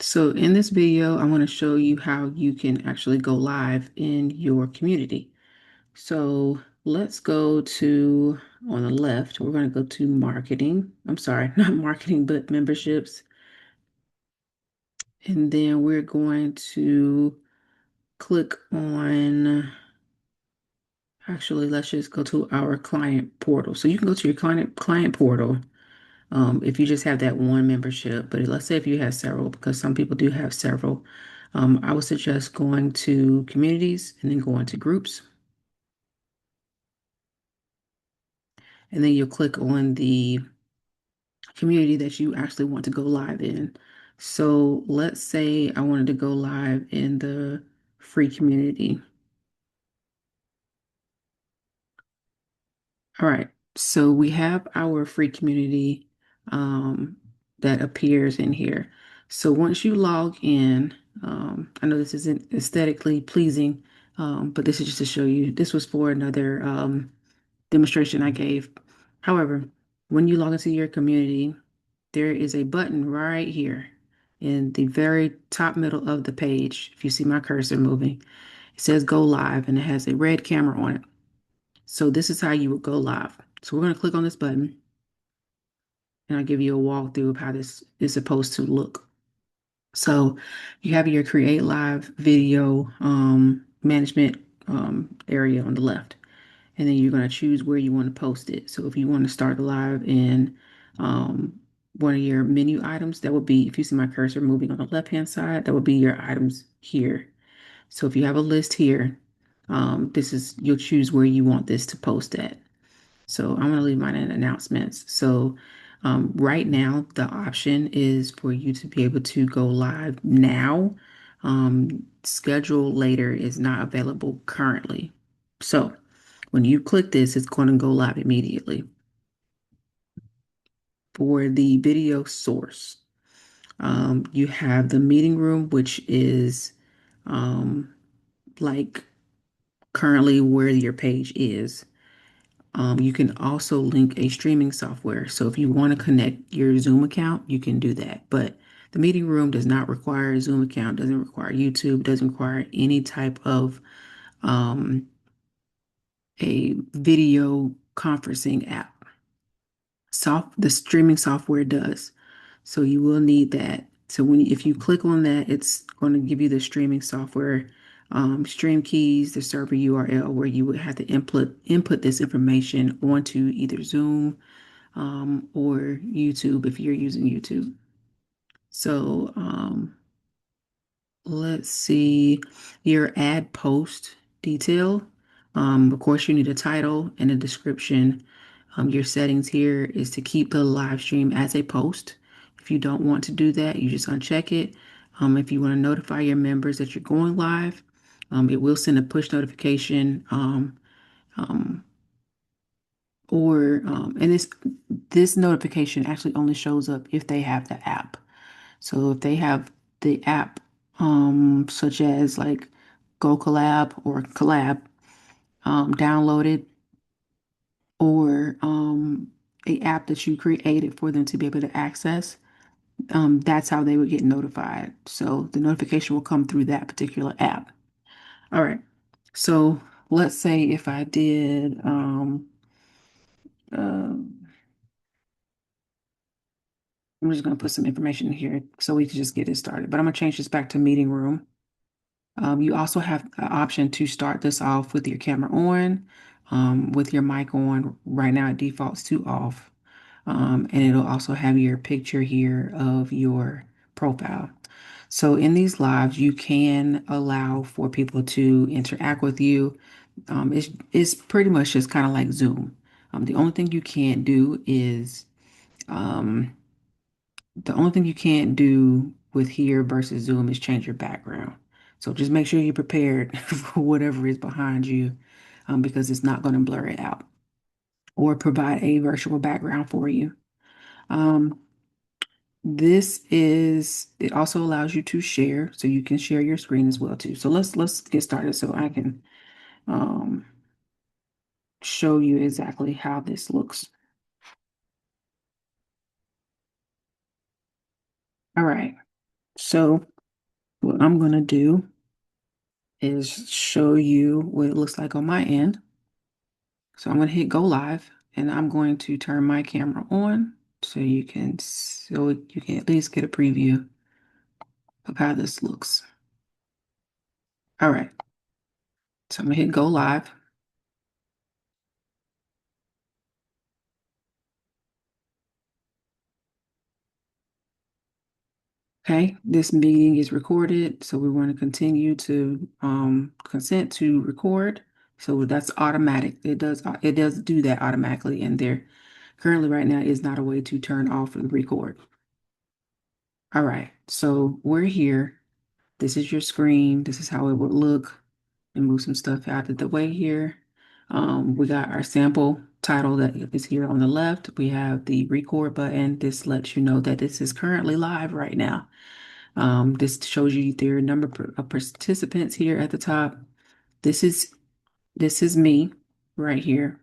So in this video, I want to show you how you can actually go live in your community. So let's go to, on the left, we're going to go to marketing. I'm sorry, not marketing, but memberships. And then we're going to click on, actually, let's just go to our client portal. So you can go to your client portal if you just have that one membership. But let's say if you have several, because some people do have several, I would suggest going to communities and then going to groups. And then you'll click on the community that you actually want to go live in. So let's say I wanted to go live in the free community. All right. So we have our free community that appears in here. So once you log in, I know this isn't aesthetically pleasing, but this is just to show you. This was for another demonstration I gave. However, when you log into your community, there is a button right here in the very top middle of the page. If you see my cursor moving, it says go live and it has a red camera on it. So this is how you would go live. So we're going to click on this button and I'll give you a walkthrough of how this is supposed to look. So you have your create live video management area on the left. And then you're going to choose where you want to post it. So if you want to start live in one of your menu items, that would be, if you see my cursor moving on the left-hand side, that would be your items here. So if you have a list here, you'll choose where you want this to post at. So I'm going to leave mine in announcements. So right now, the option is for you to be able to go live now. Schedule later is not available currently. So when you click this, it's going to go live immediately. For the video source, you have the meeting room, which is um, like currently where your page is. You can also link a streaming software. So if you want to connect your Zoom account, you can do that. But the meeting room does not require a Zoom account, doesn't require YouTube, doesn't require any type of um, a video conferencing app. The streaming software does. So you will need that. So if you click on that, it's going to give you the streaming software stream keys, the server URL where you would have to input this information onto either Zoom or YouTube if you're using YouTube. So let's see your ad post detail. Of course, you need a title and a description. Your settings here is to keep the live stream as a post. If you don't want to do that, you just uncheck it. If you want to notify your members that you're going live, it will send a push notification. Um, and this notification actually only shows up if they have the app. So if they have the app, such as like Go Collab or Collab, downloaded, or a app that you created for them to be able to access, that's how they would get notified. So the notification will come through that particular app. All right. So let's say if I did, um, I'm just going to put some information here so we can just get it started. But I'm going to change this back to meeting room. You also have an option to start this off with your camera on, with your mic on. Right now it defaults to off. And it'll also have your picture here of your profile. So in these lives, you can allow for people to interact with you. It's pretty much just kind of like Zoom. The only thing you can't do is um, the only thing you can't do with here versus Zoom is change your background. So just make sure you're prepared for whatever is behind you, because it's not going to blur it out or provide a virtual background for you. Um, it also allows you to share, so you can share your screen as well too. So let's get started so I can um, show you exactly how this looks. All right. So what I'm going to do is show you what it looks like on my end. So I'm going to hit go live and I'm going to turn my camera on so you can at least get a preview of how this looks. All right. So I'm going to hit go live. Okay, this meeting is recorded, so we want to continue to consent to record. So that's automatic. It does do that automatically, and there currently right now is not a way to turn off the record. All right, so we're here. This is your screen. This is how it would look. And move some stuff out of the way here. We got our sample title that is here on the left. We have the record button. This lets you know that this is currently live right now. This shows you their number of participants here at the top. This is this is me right here.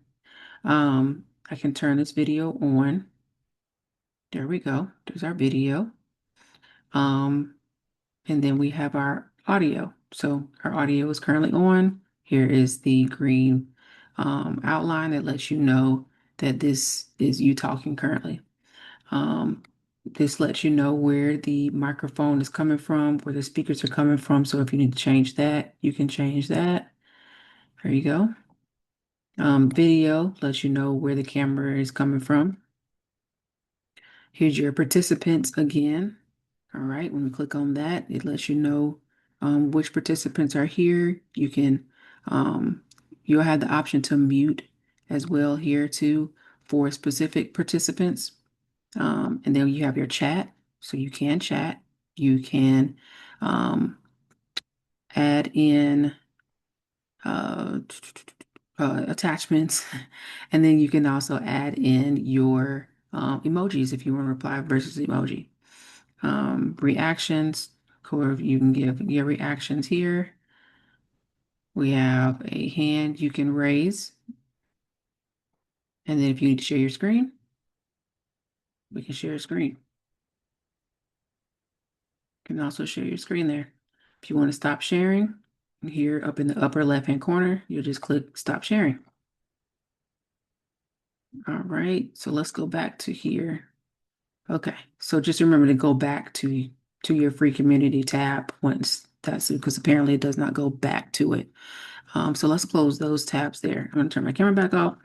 I can turn this video on. There we go. There's our video. Um, and then we have our audio. So our audio is currently on. Here is the green outline that lets you know that this is you talking currently. Um, this lets you know where the microphone is coming from, where the speakers are coming from. So if you need to change that, you can change that. There you go. Video lets you know where the camera is coming from. Here's your participants again. All right, when we click on that, it lets you know which participants are here. Um, you'll have the option to mute as well here too for specific participants. And then you have your chat, so you can chat. You can um, add in uh, attachments, and then you can also add in your emojis if you want to reply versus emoji. Reactions, or you can give your reactions here. We have a hand you can raise, and then if you need to share your screen, we can share a screen. You can also share your screen there. If you want to stop sharing, here up in the upper left-hand corner, you'll just click stop sharing. All right, so let's go back to here. Okay, so just remember to go back to your free community tab once that's because apparently it does not go back to it. So let's close those tabs there. I'm going to turn my camera back off.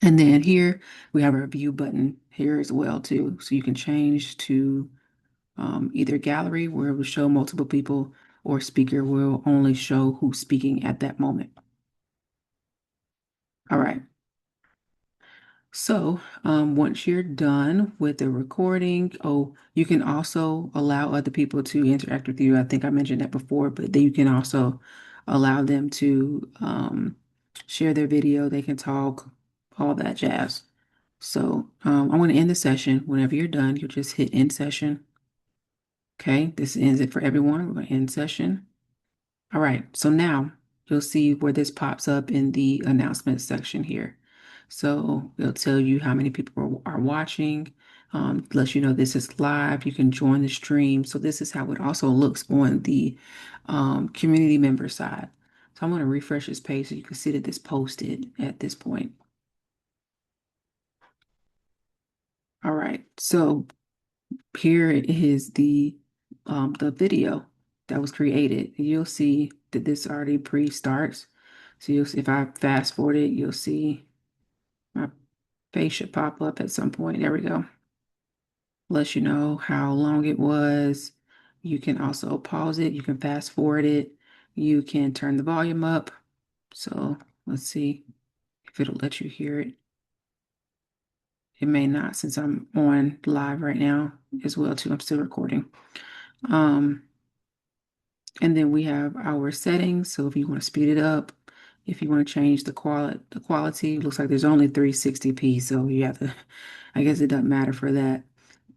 And then here we have our view button here as well too. So you can change to either gallery where it will show multiple people or speaker will only show who's speaking at that moment. All right. So once you're done with the recording, you can also allow other people to interact with you. I think I mentioned that before, but then you can also allow them to share their video. They can talk, all that jazz. So I'm going to end the session. Whenever you're done, you just hit end session. Okay, this ends it for everyone. We're going to end session. All right, so now you'll see where this pops up in the announcement section here. So it'll tell you how many people are watching, lets you know this is live. You can join the stream. So this is how it also looks on the community member side. So I'm going to refresh this page so you can see that this posted at this point. All right, so here is the video that was created. You'll see that this already pre-starts. So you'll see if I fast forward it, you'll see my face should pop up at some point. There we go. Lets you know how long it was. You can also pause it. You can fast forward it. You can turn the volume up. So let's see if it'll let you hear it. It may not since I'm on live right now as well too. I'm still recording. And then we have our settings. So if you want to speed it up, if you want to change the quality, looks like there's only 360p. So you have to, I guess it doesn't matter for that.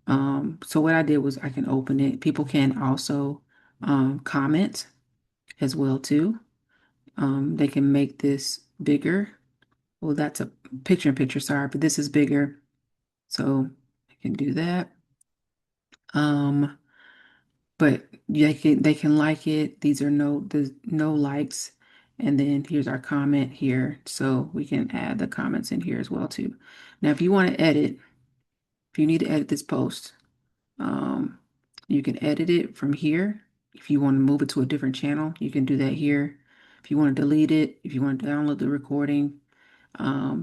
So what I did was I can open it. People can also comment as well too. They can make this bigger. Well, that's a picture, sorry, but this is bigger. So I can do that. Um, but they can like it. These are there's no likes. And then here's our comment here. So we can add the comments in here as well too. Now, if you want to edit, if you need to edit this post, um, you can edit it from here. If you want to move it to a different channel, you can do that here. If you want to delete it, if you want to download the recording,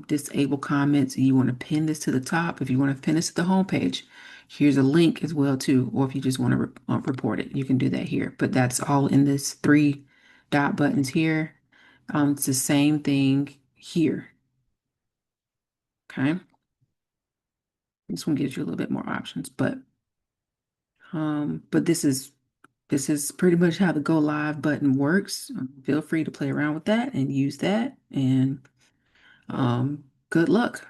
disable comments, and you want to pin this to the top, if you want to pin this to the home page, here's a link as well too. Or if you just want to report it, you can do that here. But that's all in this three dot buttons here. It's the same thing here. Okay. This one gives you a little bit more options, but this is pretty much how the go live button works. Feel free to play around with that and use that, and good luck.